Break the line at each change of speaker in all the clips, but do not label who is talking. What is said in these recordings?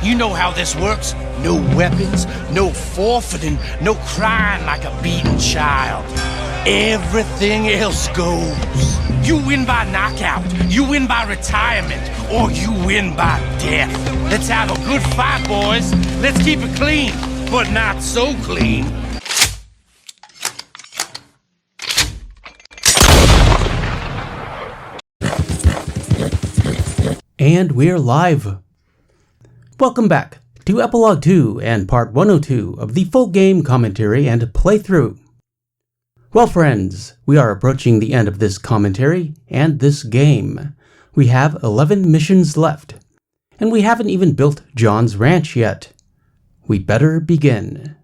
You know how this works. No weapons, no forfeiting, no crying like a beaten child. Everything else goes. You win by knockout, you win by retirement, or you win by death. Let's have a good fight, boys. Let's keep it clean, but not so clean.
And we're live. Welcome back to Epilogue 2 and Part 102 of the full game commentary and playthrough. Well friends, we are approaching the end of this commentary and this game. We have 11 missions left, and we haven't even built John's ranch yet. We better begin.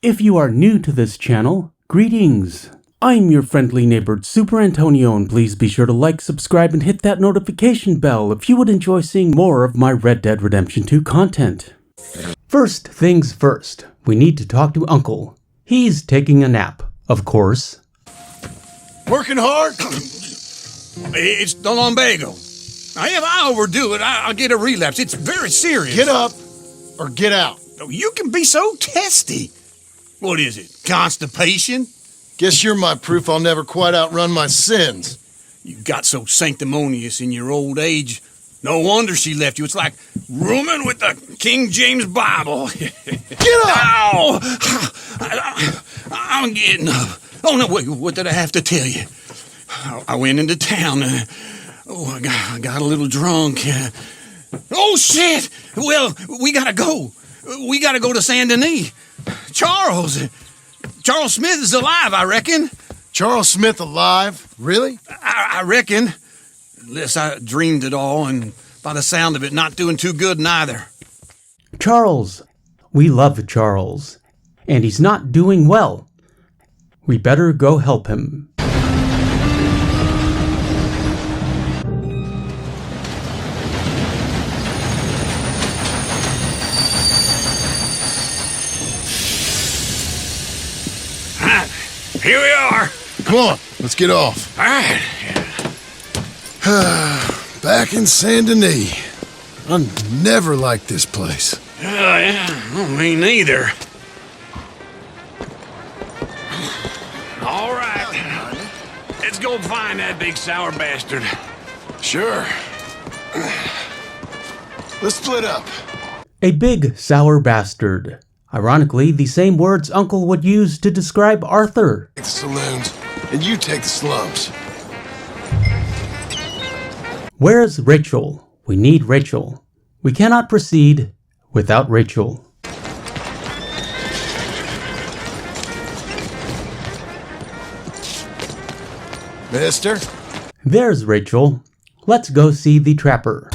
If you are new to this channel, greetings. I'm your friendly neighbor Superantonio, and please be sure to like, subscribe, and hit that notification bell if you would enjoy seeing more of my Red Dead Redemption 2 content. First things first, we need to talk to Uncle. He's taking a nap, of course.
Working hard? It's the lumbago. If I overdo it, I'll get a relapse. It's very serious.
Get up or get out.
You can be so testy. What is it, constipation?
Guess you're my proof I'll never quite outrun my sins.
You got so sanctimonious in your old age. No wonder she left you. It's like rooming with the King James Bible.
Get up!
Ow! I'm getting up. Oh, no, wait, what did I have to tell you? I went into town. I got a little drunk. Oh, shit! Well, we gotta go. We gotta go to Saint Denis. Charles Smith is alive, I reckon.
Charles Smith alive? Really?
I reckon. Unless I dreamed it all, and by the sound of it, not doing too good neither.
Charles. We love Charles. And he's not doing well. We better go help him.
Here we are.
Come on, let's get off.
All right.
Back in Saint Denis. I never liked this place.
Yeah, me neither. All right. Let's go find that big sour bastard.
Sure. Let's split up.
A big sour bastard. Ironically, the same words Uncle would use to describe Arthur.
Take the saloons, and you take the slums.
Where's Rachel? We need Rachel. We cannot proceed without Rachel.
Mister?
There's Rachel. Let's go see the trapper.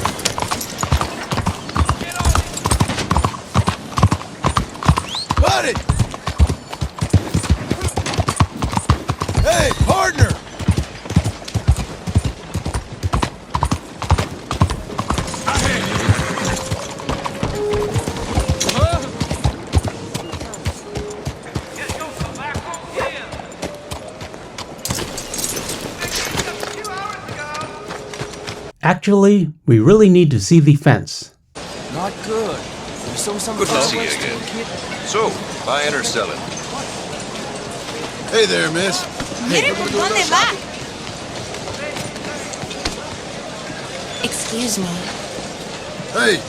Buddy! Hey, partner!
Actually, we really need to see the fence.
Not good.
Good to see you again. So, buying or selling?
Hey there, miss.
Mire por dónde va. Excuse me.
Hey,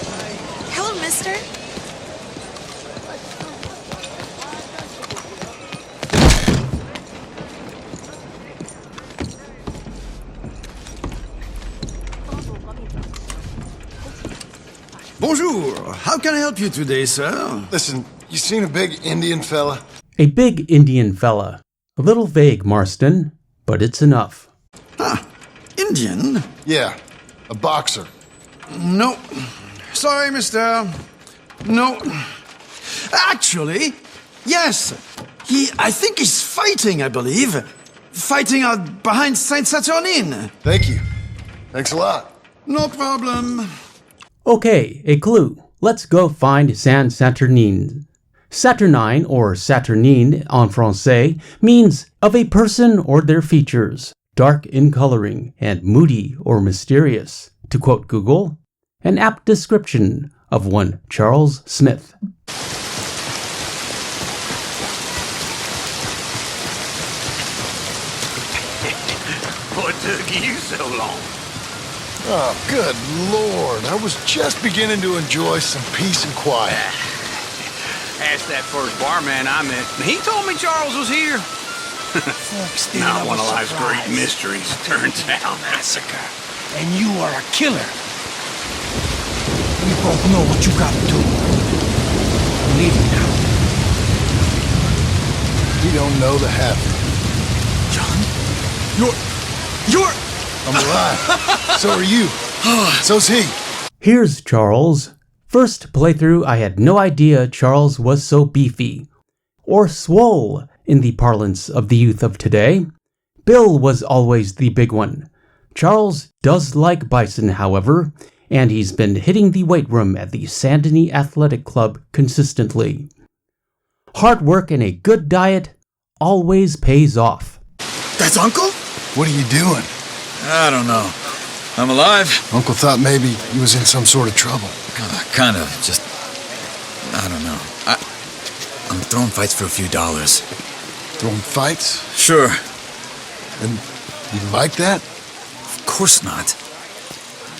Hello, mister.
Bonjour. How can I help you today, sir?
listen, you seen a big Indian fella?
A big Indian fella. A little vague, Marston, but it's enough.
Indian?
Yeah, a boxer.
No. Sorry, mister. No. Actually, yes. I think he's fighting, I believe. Fighting out behind Saint Saturnin.
Thank you. Thanks a lot.
No problem.
Okay, a clue. Let's go find Saint Saturnin. Saturnine, or Saturnine en français, means of a person or their features, dark in coloring, and moody or mysterious. To quote Google, an apt description of one Charles Smith.
What took you so long?
Oh, good Lord. I was just beginning to enjoy some peace and quiet.
Asked that first barman I met. He told me Charles was here. Not one of life's great mysteries, turns out.
Massacre. And you are a killer. We both know what you gotta do. I'm leaving now.
We don't know the half.
John?
I'm alive. So are you. So's he.
Here's Charles. First playthrough, I had no idea Charles was so beefy. Or swole, in the parlance of the youth of today. Bill was always the big one. Charles does like bison, however, and he's been hitting the weight room at the Sadie Athletic Club consistently. Hard work and a good diet always pays off.
That's Uncle? What are you doing?
I don't know. I'm alive.
Uncle thought maybe he was in some sort of trouble.
Kind of. Just... I don't know. I'm throwing fights for a few dollars.
Throwing fights?
Sure.
And you like that?
Of course not.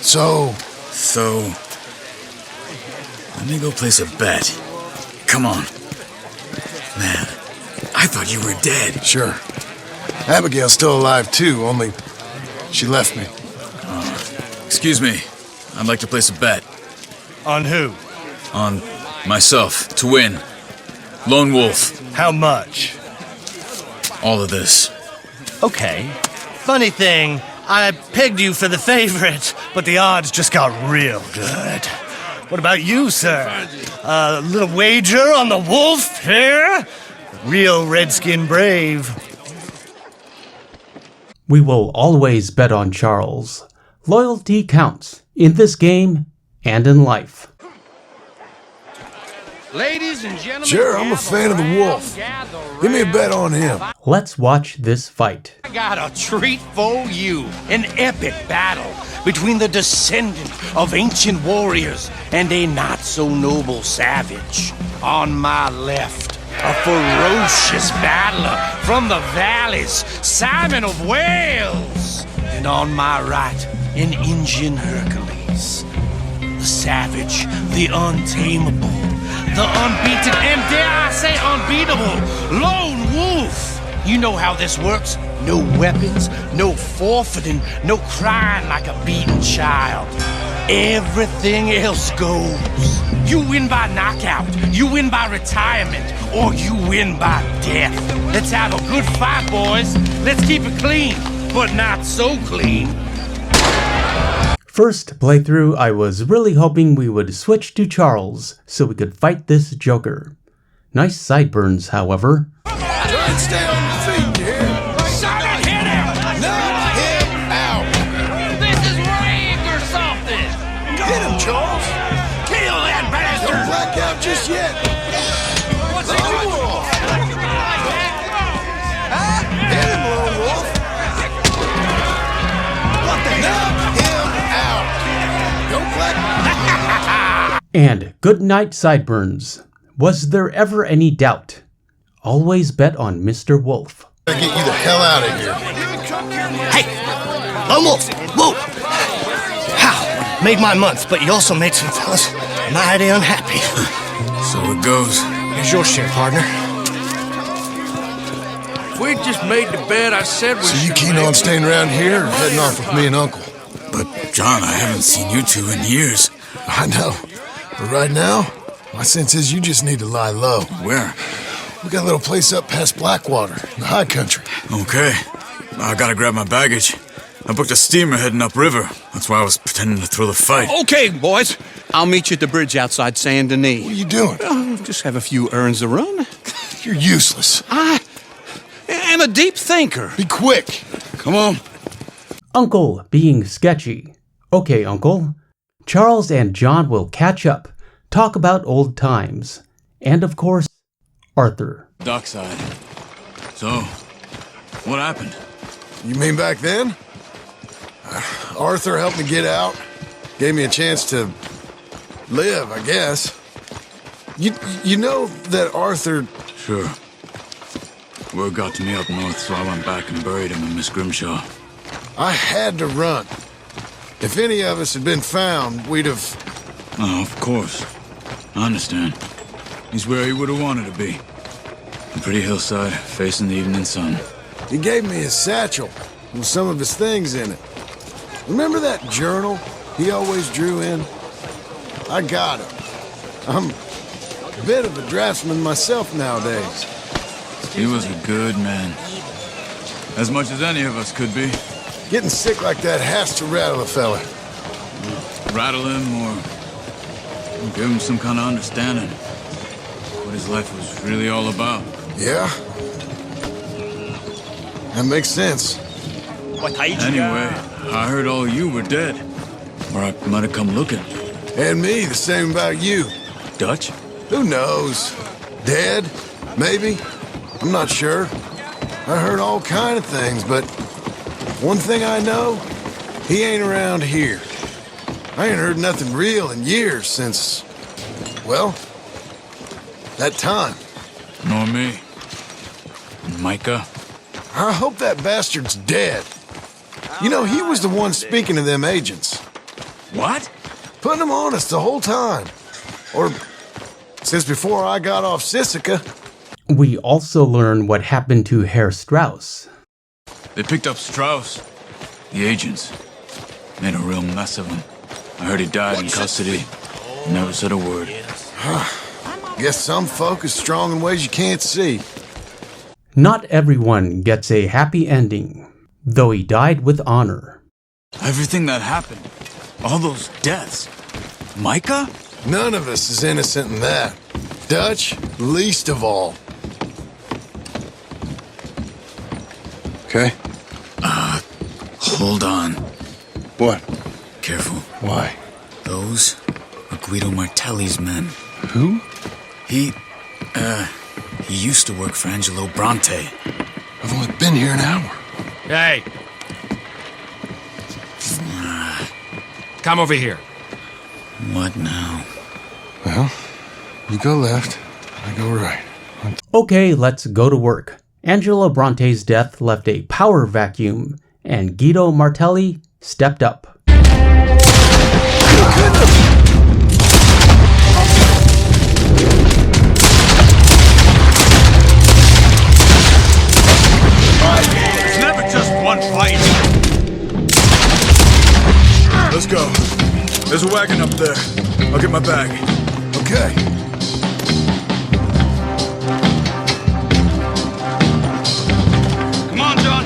So,
let me go place a bet. Come on. Man, I thought you were dead.
sure. Abigail's still alive too, only she left me.
Excuse me. I'd like to place a bet.
On who?
On myself, to win. Lone Wolf.
How much?
All of this.
Okay. Funny thing, I pegged you for the favorite, but the odds just got real good. What about you, sir? A little wager on the wolf here? Real redskin brave.
We will always bet on Charles. Loyalty counts, in this game and in life.
Ladies and gentlemen,
Sure, I'm a fan of the wolf. Give me a bet on him.
Let's watch this fight.
I got a treat for you. An epic battle between the descendant of ancient warriors and a not-so-noble savage. On my left, a ferocious battler from the valleys, Simon of Wales. And on my right, an Indian Hercules. The savage, the untamable, the unbeaten, and dare I say unbeatable, Lone Wolf. You know how this works. No weapons, no forfeiting, no crying like a beaten child. Everything else goes. You win by knockout, you win by retirement, or you win by death. Let's have a good fight, boys. Let's keep it clean, but not so clean.
First playthrough, I was really hoping we would switch to Charles so we could fight this Joker. Nice sideburns, however.
Try and stay on your feet, dear.
Simon, hit him!
Knock him out.
This is rigged or something!
Hit him, Charles.
Kill that
Don't
bastard!
black out just yet.
What's he
Lone
doing?
Wolf. Hit him, Lone Wolf.
What the hell?
Knock him out. Don't black.
And good night, sideburns. Was there ever any doubt? Always bet on Mr. Wolf.
Gotta get you the hell out of here.
Hey! Lone Wolf! Whoa! How? Made my month, but you also made some fellas mighty unhappy.
So it goes.
Here's your share, partner.
We just made the bet I said we
So you keen on staying around here or heading off with me and Uncle?
But, John, I haven't seen you two in years.
I know. But right now, my sense is you just need to lie low.
Where?
We got a little place up past Blackwater, in the high country.
Okay. I gotta grab my baggage. I booked a steamer heading upriver. That's why I was pretending to throw the fight.
Okay, boys. I'll meet you at the bridge outside Saint Denis.
What are you doing?
Just have a few errands to run.
You're useless.
I am a deep thinker.
Be quick.
Come on.
Uncle being sketchy. Okay, Uncle. Charles and John will catch up, talk about old times, and of course, Arthur.
Dockside. So, what happened?
You mean back then? Arthur helped me get out. Gave me a chance to live, I guess. You know that Arthur...
Sure. Word got to me up north, so I went back and buried him in Miss Grimshaw.
I had to run. If any of us had been found, we'd have...
Oh, of course. I understand. He's where he would have wanted to be. A pretty hillside, facing the evening sun.
He gave me his satchel with some of his things in it. Remember that journal he always drew in? I got it. I'm a bit of a draftsman myself nowadays.
He was a good man. As much as any of us could be.
Getting sick like that has to rattle a fella.
Rattle him or give him some kind of understanding. What his life was really all about.
Yeah? That makes sense.
Anyway, I heard all you were dead. Or I might have come looking.
And me, the same about you.
Dutch?
Who knows? Dead? Maybe? I'm not sure. I heard all kind of things, but one thing I know, he ain't around here. I ain't heard nothing real in years since, well, that time.
Nor me. And Micah?
I hope that bastard's dead. You know, he was the one speaking to them agents.
What?
Putting them on us the whole time. Or since before I got off Sisika.
We also learn what happened to Herr Strauss.
They picked up Strauss. The agents. Made a real mess of him. I heard he died in custody. Never said a word.
Guess some folk is strong in ways you can't see.
Not everyone gets a happy ending, though he died with honor.
Everything that happened. All those deaths. Micah?
None of us is innocent in that. Dutch, least of all. Okay?
Hold on.
What?
Careful.
Why?
Those are Guido Martelli's men.
Who?
He used to work for Angelo Bronte.
I've only been here an hour.
Hey! Come over here.
What now?
Well, you go left, I go right.
Okay, let's go to work. Angelo Bronte's death left a power vacuum, and Guido Martelli stepped up.
It's never just one fight.
Let's go. There's a wagon up there. I'll get my bag.
Okay.
Come on, John.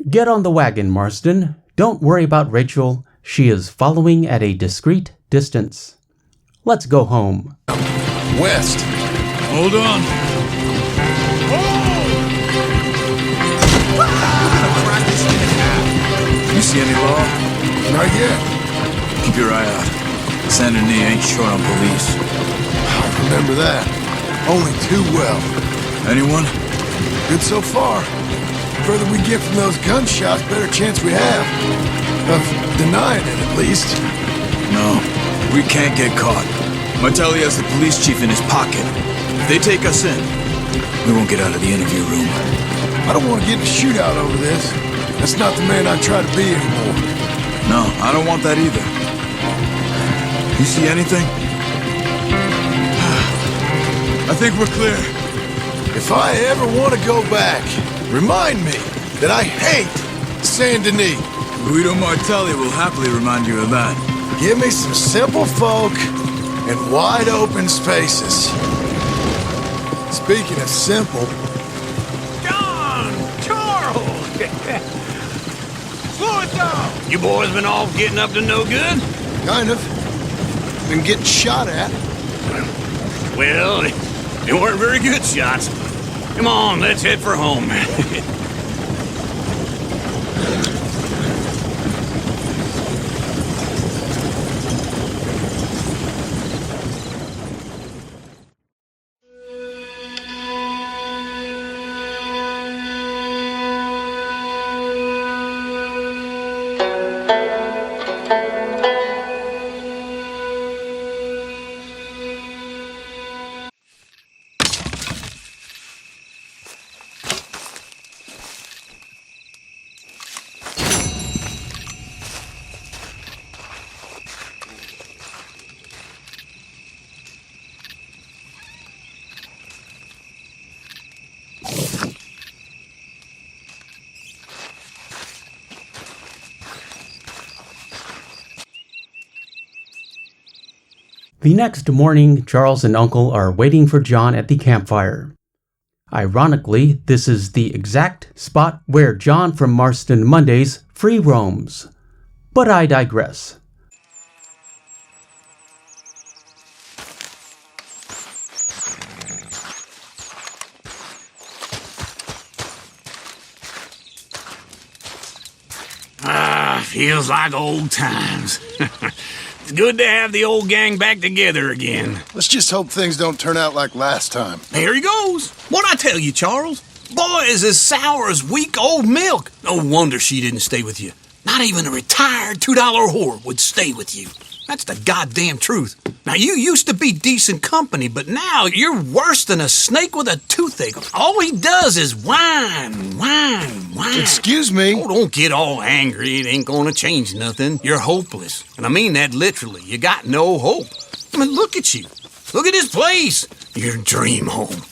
Get on the wagon, Marston. Don't worry about Rachel. She is following at a discreet distance. Let's go home.
West.
Hold on. You see any law?
Not yet.
Keep your eye out. Saint Denis ain't short on police.
I remember that. Only too well.
Anyone?
Good so far. The further we get from those gunshots, better chance we have. Of denying it, at least.
No, we can't get caught. Martelli has the police chief in his pocket. If they take us in, we won't get out of the interview room.
I don't want to get in a shootout over this. That's not the man I try to be anymore.
No, I don't want that either. You see anything? I think we're clear.
If I ever want to go back, remind me that I hate Saint Denis.
Guido Martelli will happily remind you of that.
Give me some simple folk and wide open spaces. Speaking of simple,
John! Charles! Slow it down! You boys been all getting up to no good?
kind of. Been getting shot at.
Well, they weren't very good shots. Come on, let's head for home.
The next morning, Charles and Uncle are waiting for John at the campfire. Ironically, this is the exact spot where John from Marston Mondays free roams. But I digress.
Feels like old times. It's good to have the old gang back together again.
Let's just hope things don't turn out like last time.
Here he goes. What'd I tell you, Charles? Boy is as sour as week-old milk. No wonder she didn't stay with you. Not even a retired $2 whore would stay with you. That's the goddamn truth. Now, you used to be decent company, but now you're worse than a snake with a toothache. All he does is whine.
Excuse me?
Oh, don't get all angry. It ain't gonna change nothing. You're hopeless. And I mean that literally. You got no hope. I mean, look at you. Look at this place. Your dream home.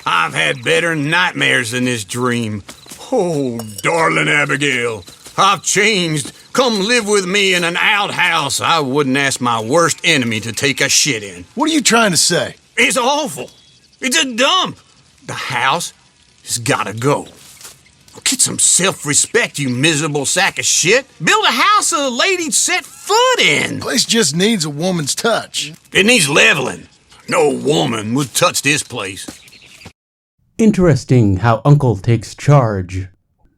I've had better nightmares than this dream. Oh, darling Abigail, I've changed. Come live with me in an outhouse I wouldn't ask my worst enemy to take a shit in.
What are you trying to say?
It's awful. It's a dump. The house has gotta go. Get some self-respect, you miserable sack of shit. Build a house a lady'd set foot in.
Place just needs a woman's touch.
It needs leveling. No woman would touch this place.
Interesting how Uncle takes charge.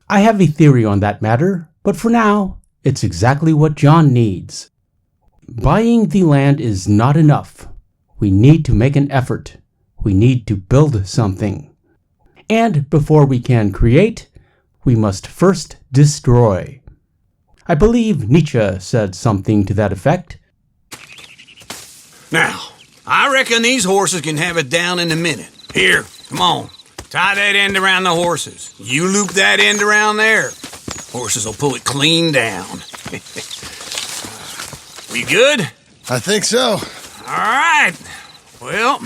I have a theory on that matter, but for now, it's exactly what John needs. Buying the land is not enough. We need to make an effort. We need to build something. And before we can create, we must first destroy. I believe Nietzsche said something to that effect.
Now, I reckon these horses can have it down in a minute. Here, come on. Tie that end around the horses. You loop that end around there. Horses will pull it clean down. We good?
I think so.
All right. Well,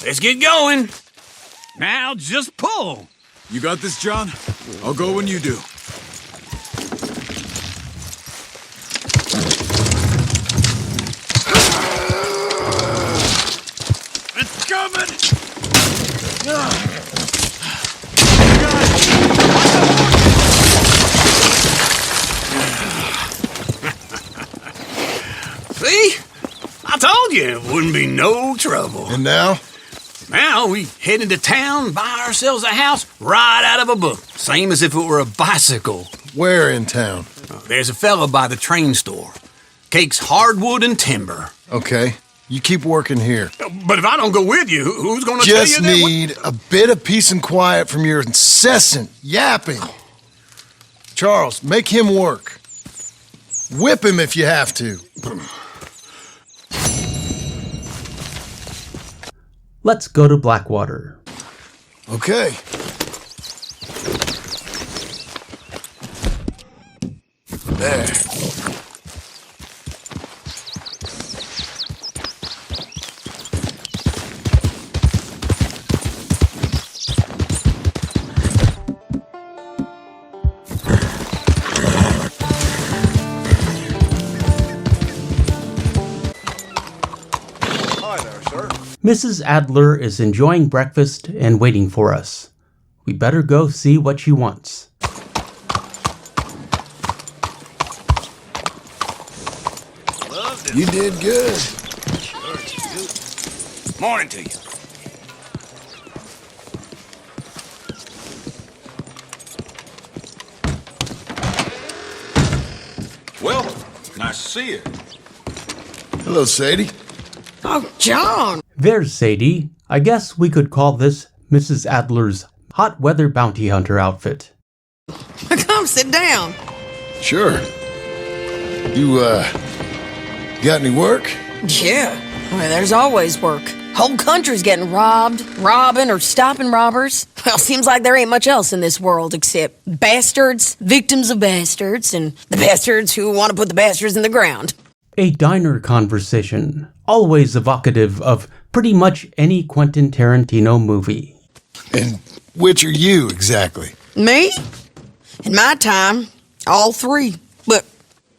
let's get going. Now just pull.
You got this, John? I'll go when you do.
It's coming! See? I told you it wouldn't be no trouble.
And now?
Now we head into town, buy ourselves a house right out of a book. Same as if it were a bicycle.
Where in town?
There's a fella by the train store. Cakes hardwood and timber.
Okay, you keep working here.
But if I don't go with you, who's gonna tell you
Just
that?
need a bit of peace and quiet from your incessant yapping. Charles, make him work. Whip him if you have to.
Let's go to Blackwater.
Okay. There.
Mrs. Adler is enjoying breakfast and waiting for us. We better go see what she wants.
You did good.
Morning to you.
Well, nice to see you.
Hello, Sadie.
Oh, John.
There's Sadie. I guess we could call this Mrs. Adler's hot weather bounty hunter outfit.
Come sit down.
Sure. You, got any work?
Yeah. Well, there's always work. Whole country's getting robbed, robbing, or stopping robbers. Well, seems like there ain't much else in this world except bastards, victims of bastards, and the bastards who want to put the bastards in the ground.
A diner conversation, always evocative of pretty much any Quentin Tarantino movie.
And which are you, exactly?
Me? In my time, all three. But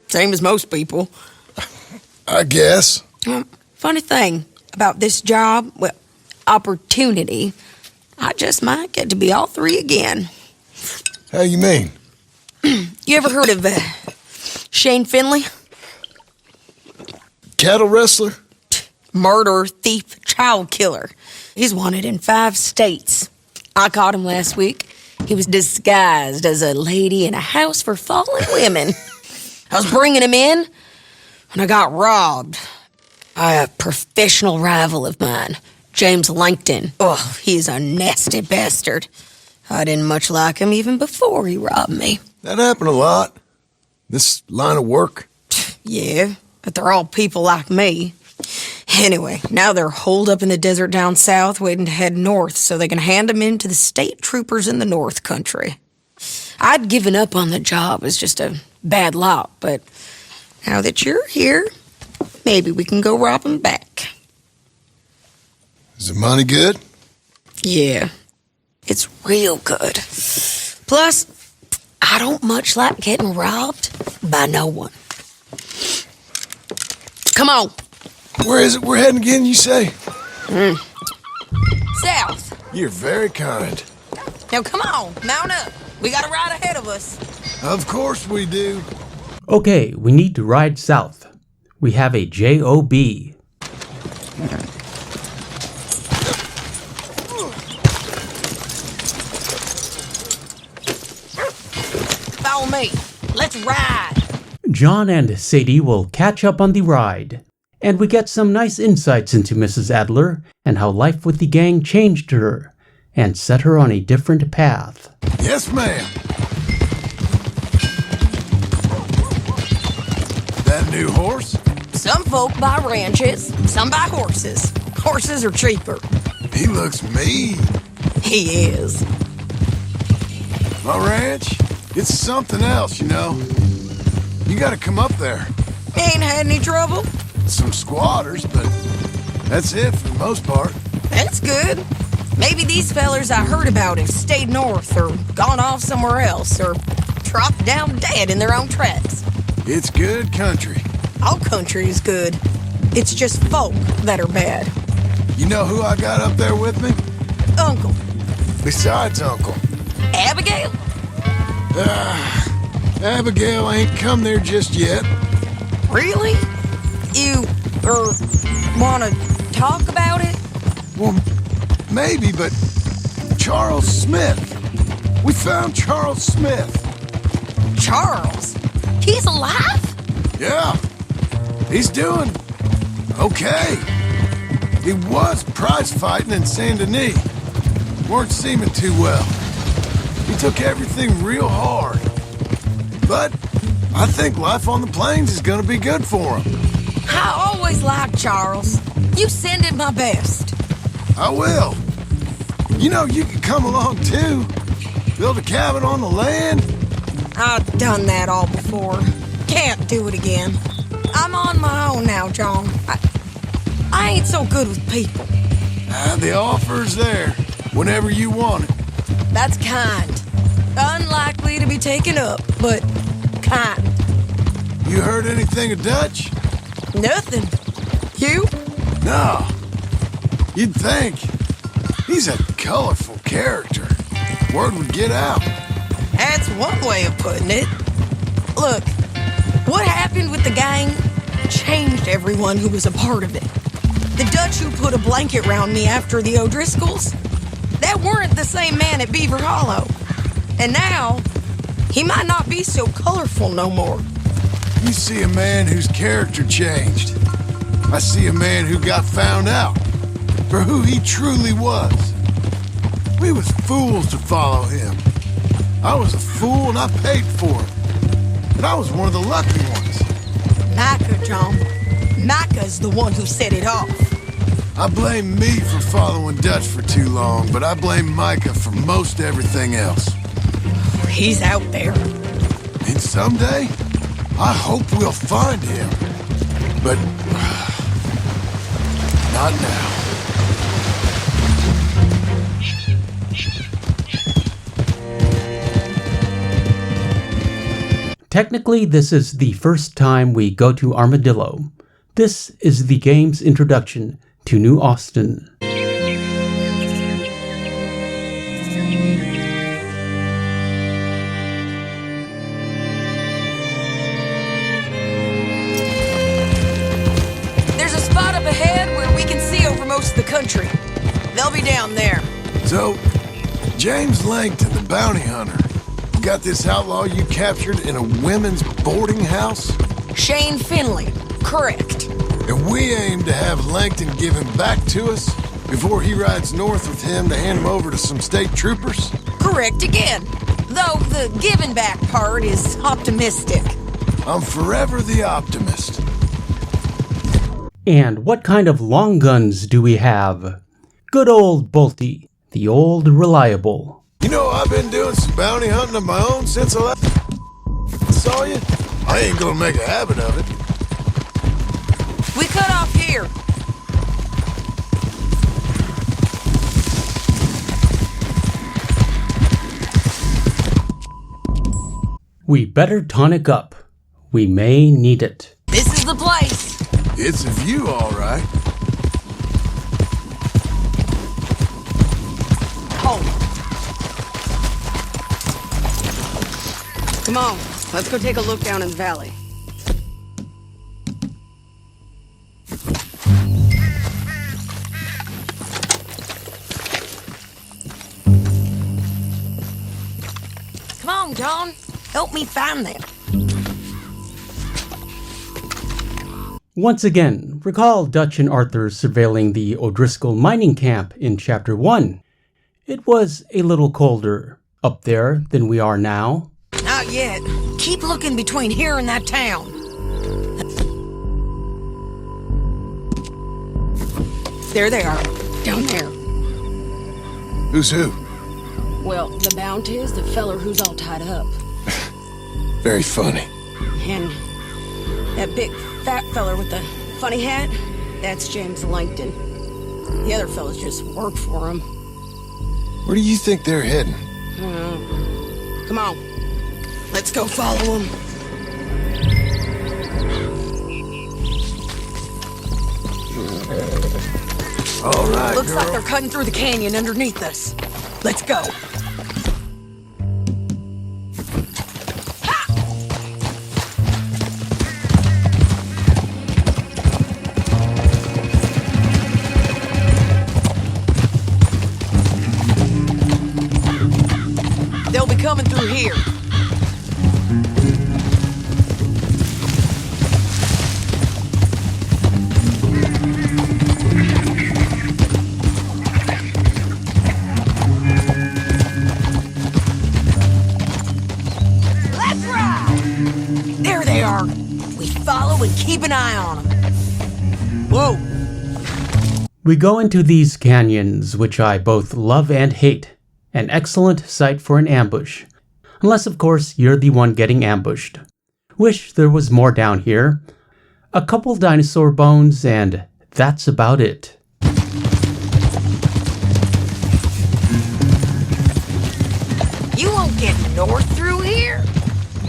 same as most people.
I guess.
Funny thing about this job, well, opportunity, I just might get to be all three again.
How you mean?
You ever heard of Shane Finley?
Cattle wrestler?
Murderer, thief, child killer. He's wanted in 5 states. I caught him last week. He was disguised as a lady in a house for fallen women. I was bringing him in when I got robbed by a professional rival of mine, James Langton. Oh, he's a nasty bastard. I didn't much like him even before he robbed me.
That happened a lot. This line of work.
Yeah, but they're all people like me. Anyway, now they're holed up in the desert down south waiting to head north so they can hand him in to the state troopers in the north country. I'd given up on the job as just a bad lot, but now that you're here, maybe we can go rob him back.
Is the money good?
Yeah, it's real good. Plus, I don't much like getting robbed by no one. Come on.
Where is it we're heading again, you say?
South.
You're very kind.
Now come on, mount up. We got a ride ahead of us.
Of course we do.
Okay, we need to ride south. We have a JOB.
Follow me. Let's ride.
John and Sadie will catch up on the ride, and we get some nice insights into Mrs. Adler and how life with the gang changed her and set her on a different path.
Yes, ma'am. That new horse?
Some folk buy ranches, some buy horses. Horses are cheaper.
He looks mean.
He is.
My ranch? It's something else, you know. You gotta come up there.
Ain't had any trouble?
Some squatters, but that's it for the most part.
That's good. Maybe these fellers I heard about have stayed north or gone off somewhere else or dropped down dead in their own tracks.
It's good country.
All country is good. It's just folk that are bad.
You know who I got up there with me?
Uncle.
Besides Uncle.
Abigail?
Abigail ain't come there just yet.
Really? You, wanna talk about it?
Well, maybe, but Charles Smith. We found Charles Smith.
Charles? He's alive?
Yeah. He's doing okay. He was prize fighting in Saint Denis. Weren't seeming too well. He took everything real hard. But I think life on the plains is gonna be good for him.
I always liked Charles. You send him my best.
I will. You know, you can come along too. Build a cabin on the land.
I've done that all before. Can't do it again. I'm on my own now, John. I ain't so good with people.
The offer's there whenever you want it.
That's kind. Unlikely to be taken up, but kind.
You heard anything of Dutch?
Nothing. You?
No. You'd think. He's a colorful character. Word would get out.
That's one way of putting it. Look, what happened with the gang changed everyone who was a part of it. The Dutch who put a blanket round me after the O'Driscolls, that weren't the same man at Beaver Hollow. And now, he might not be so colorful no more.
You see a man whose character changed. I see a man who got found out for who he truly was. We was fools to follow him. I was a fool and I paid for it. But I was one of the lucky ones.
Micah, John. Micah's the one who set it off.
I blame me for following Dutch for too long, but I blame Micah for most everything else.
He's out there.
And someday, I hope we'll find him. But not now.
Technically, this is the first time we go to Armadillo, This is the game's introduction to New Austin.
There's a spot up ahead where we can see over most of the country. They'll be down there.
So, James Langton, the bounty hunter, got this outlaw you captured in a women's boarding house?
Shane Finley. Correct.
And we aim to have Langton give him back to us before he rides north with him to hand him over to some state troopers?
Correct again. Though the giving back part is optimistic.
I'm forever the optimist.
And what kind of long guns do we have? Good old Bolty, the old reliable.
You know, I've been doing some bounty hunting of my own since I saw you. I ain't gonna make a habit of it.
We cut off here.
We better tonic up. We may need it.
This is the place.
It's a view, all right.
Hold. Come on, let's go take a look down in the valley. Come on, John. Help me find them.
Once again, recall Dutch and Arthur surveilling the O'Driscoll mining camp in Chapter 1. It was a little colder up there than we are now.
Not yet. Keep looking between here and that town. There they are, down there.
Who's who?
Well, the Bounty is the feller who's all tied up.
Very funny.
And that big fat feller with the funny hat, that's James Langton. The other fellas just work for him.
Where do you think they're heading?
Come on, let's go follow them.
All right,
Looks
girl.
like they're cutting through the canyon underneath us. Let's go. They'll be coming through here. Let's ride! There they are. We follow and keep an eye on them. Whoa!
We go into these canyons, which I both love and hate. An excellent site for an ambush. Unless, of course, you're the one getting ambushed. Wish there was more down here. A couple dinosaur bones, and that's about it.
You won't get north through here?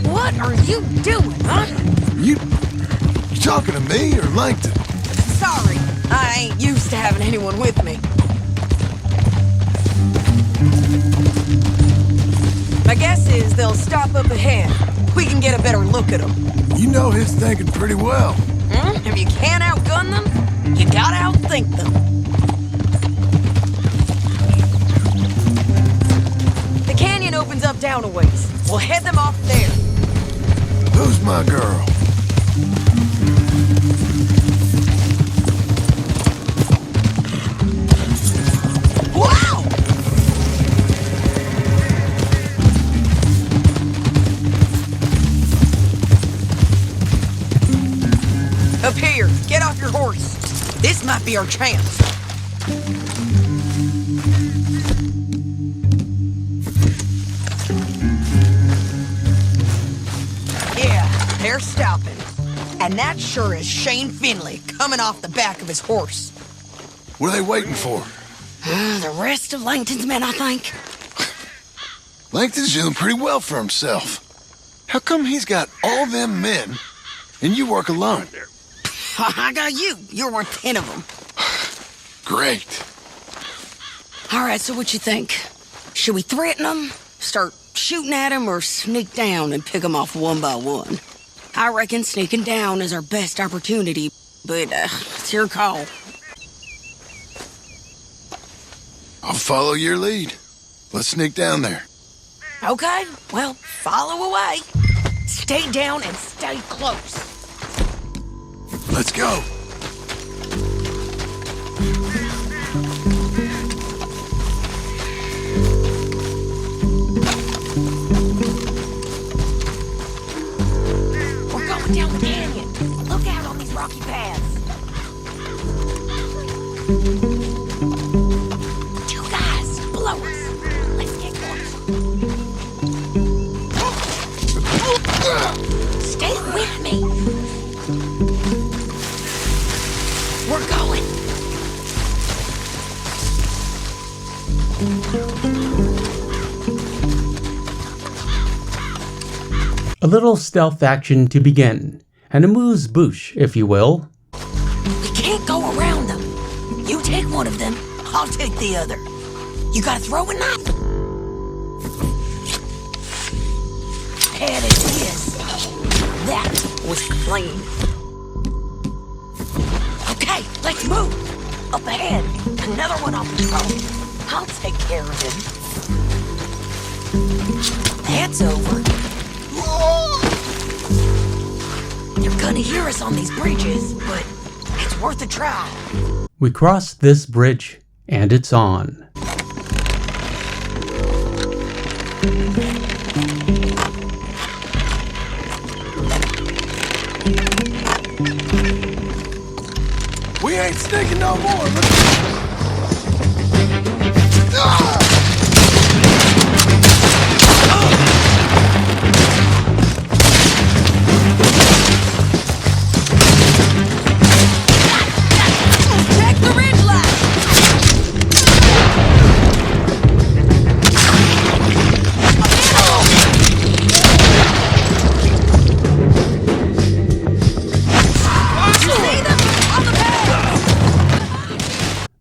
What are you doing, huh?
You talking to me or Langton?
Sorry, I ain't used to having anyone with me. My guess is they'll stop up ahead. We can get a better look at them.
You know his thinking pretty well.
If you can't outgun them, you gotta outthink them. The canyon opens up down a ways. We'll head them off there.
Who's my girl?
Wow! Up here, get off your horse. This might be our chance. Yeah, they're stopping. And that sure is Shane Finley coming off the back of his horse.
What are they waiting for?
The rest of Langton's men, I think.
Langton's doing pretty well for himself. How come he's got all them men and you work alone?
I got you. You're worth 10 of them.
Great.
All right, so what you think? Should we threaten them, start shooting at them, or sneak down and pick them off one by one? I reckon sneaking down is our best opportunity, but it's your call.
I'll follow your lead. Let's sneak down there.
Okay, well, follow away. Stay down and stay close.
Let's go.
We're going down the canyon. Look out on these rocky paths. 2 guys below us. Let's get close. Stay with me. We're going.
A little stealth action to begin, and a amuse-bouche, if you will.
We can't go around them. You take one of them, I'll take the other. You gotta throw a knife. Head is his. That was clean. Okay, let's move. Up ahead, another one on patrol. I'll take care of him. That's over. You're gonna hear us on these bridges, but it's worth a try.
We cross this bridge, and it's on.
We ain't sneaking no more.
Check the ridge line.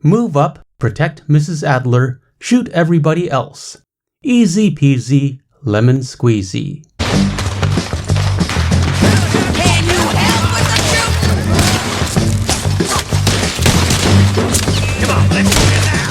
Move up, protect Mrs. Adler, shoot everybody else. Easy peasy, lemon squeezy.
Can you help with the shooting?
Come on, let's do it now.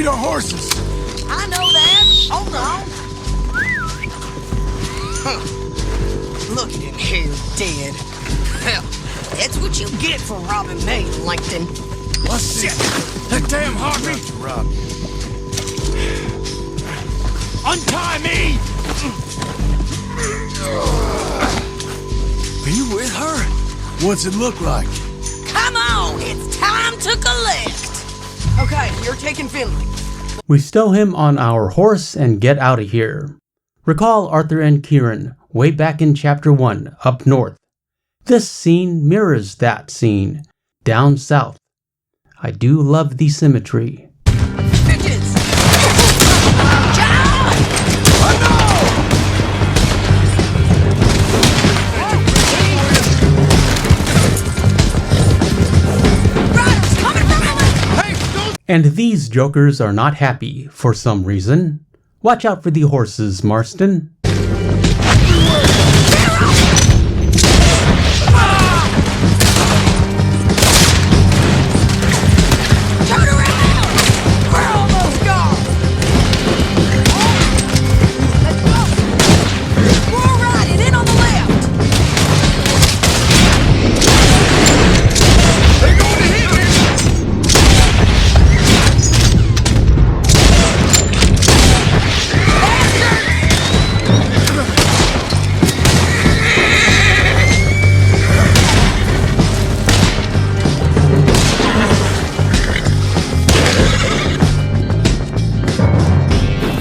need our horses.
I know that. Hold on. Look at him here, dead. Well, that's what you get for robbing me, Langton.
What's this? That damn harpy!
Rob.
Untie me!
Are you with her? What's it look like?
Come on, it's time to collect. Okay, you're taking Finley.
We stow him on our horse and get out of here. Recall Arthur and Kieran way back in Chapter 1, up north. This scene mirrors that scene, down south. I do love the symmetry.
Bitches! John! Riders coming from the...
And these jokers are not happy for some reason. Watch out for the horses, Marston.
Turn around! We're almost gone! Let's go! We're riding in on the left!
They're going to hit me!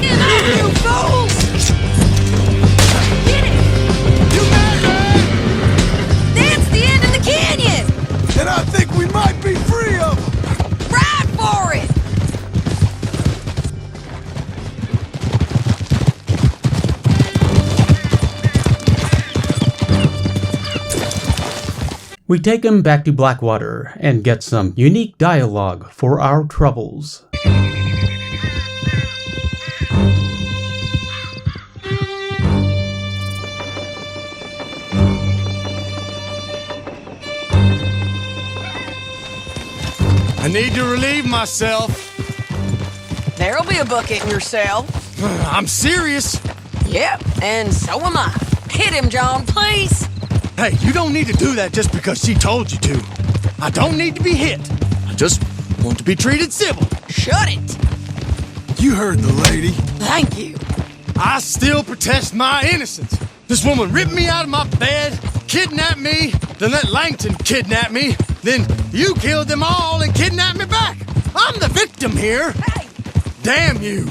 Get out, you fools! Get it!
You mad, man?
That's the end of the canyon!
And I think we might be free of them.
Ride for it!
We take him back to Blackwater and get some unique dialogue for our troubles.
I need to relieve myself.
There'll be a bucket in your cell.
I'm serious.
Yep, and so am I. Hit him, John, please.
Hey, you don't need to do that just because she told you to. I don't need to be hit. I just want to be treated civil.
Shut it.
You heard the lady.
Thank you.
I still protest my innocence. This woman ripped me out of my bed, kidnapped me, then let Langton kidnap me, then you killed them all and kidnapped me back. I'm the victim here.
Hey,
Damn you.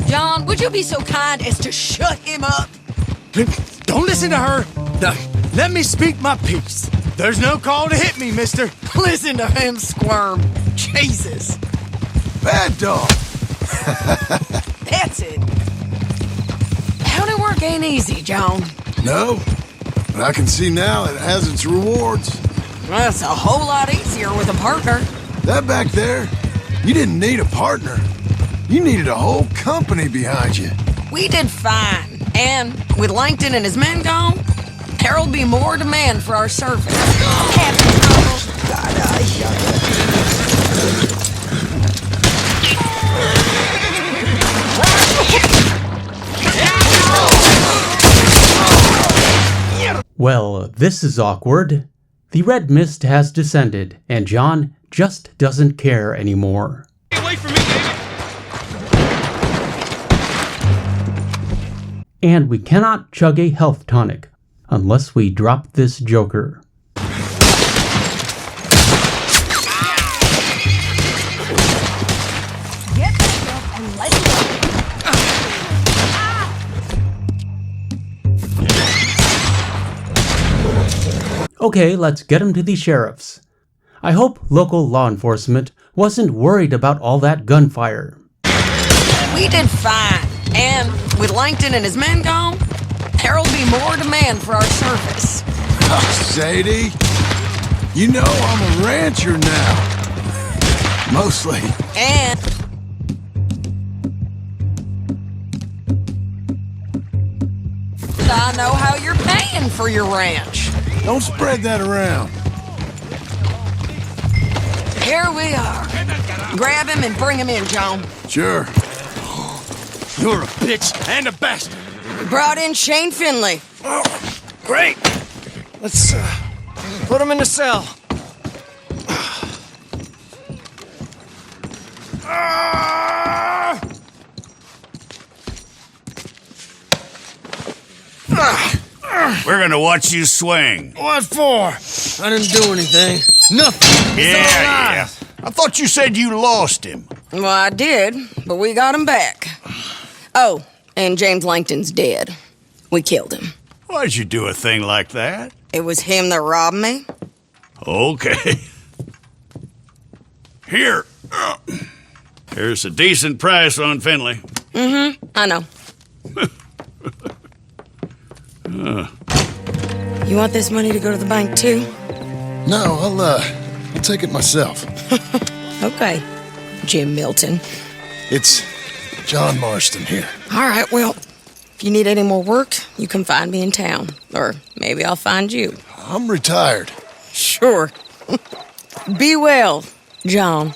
John, would you be so kind as to shut him up?
Don't listen to her. Now, let me speak my piece. There's no call to hit me, mister.
Listen to him squirm. Jesus.
Bad dog.
That's it. County work ain't easy, John.
No, but I can see now it has its rewards.
That's a whole lot easier with a partner.
That back there, you didn't need a partner. You needed a whole company behind you.
We did fine. And with Langton and his men gone, there'll be more demand for our service. Captain Thomas.
Well, this is awkward. The red mist has descended, and John just doesn't care anymore.
Away from me, baby!
And we cannot chug a health tonic unless we drop this joker.
Get back up and let's go.
Okay, let's get him to the sheriff's. I hope local law enforcement wasn't worried about all that gunfire.
We did fine. And with Langton and his men gone, there'll be more demand for our service.
Oh, Sadie, you know I'm a rancher now. Mostly.
And I know how you're paying for your ranch.
Don't spread that around.
Here we are. Grab him and bring him in, John.
Sure.
You're a bitch and a bastard.
We brought in Shane Finley.
Oh, great. Let's put him in the cell.
We're gonna watch you swing.
What for? I didn't do anything. Nothing. It's all lies.
I thought you said you lost him.
Well, I did, but we got him back. Oh, and James Langton's dead. We killed him.
Why'd you do a thing like that?
It was him that robbed me.
Okay. Here. Here's a decent price on Finley.
Mm-hmm, I know. You want this money to go to the bank, too?
No, I'll take it myself.
Okay, Jim Milton.
It's John Marston here.
All right, well, if you need any more work, you can find me in town. Or maybe I'll find you.
I'm retired.
Sure. Be well, John.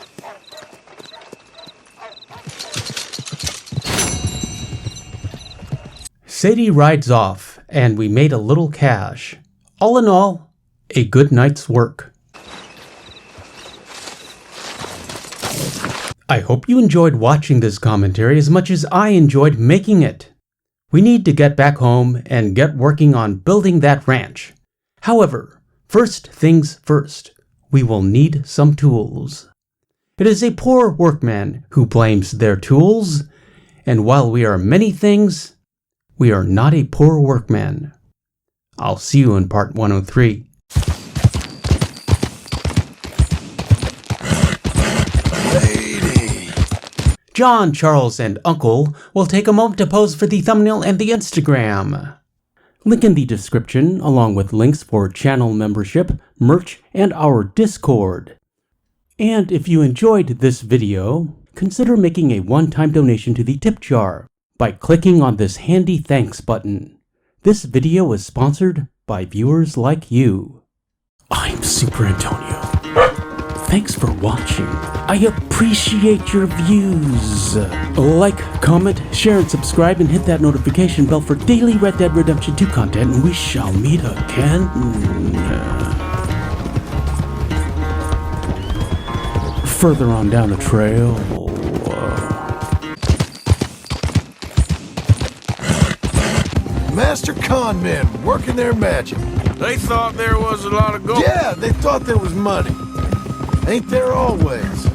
Sadie rides off, and we made a little cash. All in all, a good night's work. I hope you enjoyed watching this commentary as much as I enjoyed making it. We need to get back home and get working on building that ranch. However, first things first, we will need some tools. It is a poor workman who blames their tools, and while we are many things, we are not a poor workman. I'll see you in part 103. John, Charles, and Uncle will take a moment to pose for the thumbnail and the Instagram. Link in the description, along with links for channel membership, merch, and our Discord. And if you enjoyed this video, consider making a one-time donation to the tip jar by clicking on this handy thanks button. This video is sponsored by viewers like you. I'm Superantonio. Thanks for watching. I appreciate your views. Like, comment, share, and subscribe, and hit that notification bell for daily Red Dead Redemption 2 content, and we shall meet again. Further on down the trail.
Master con men working their magic.
They thought there was a lot of gold.
Yeah, they thought there was money. Ain't there always?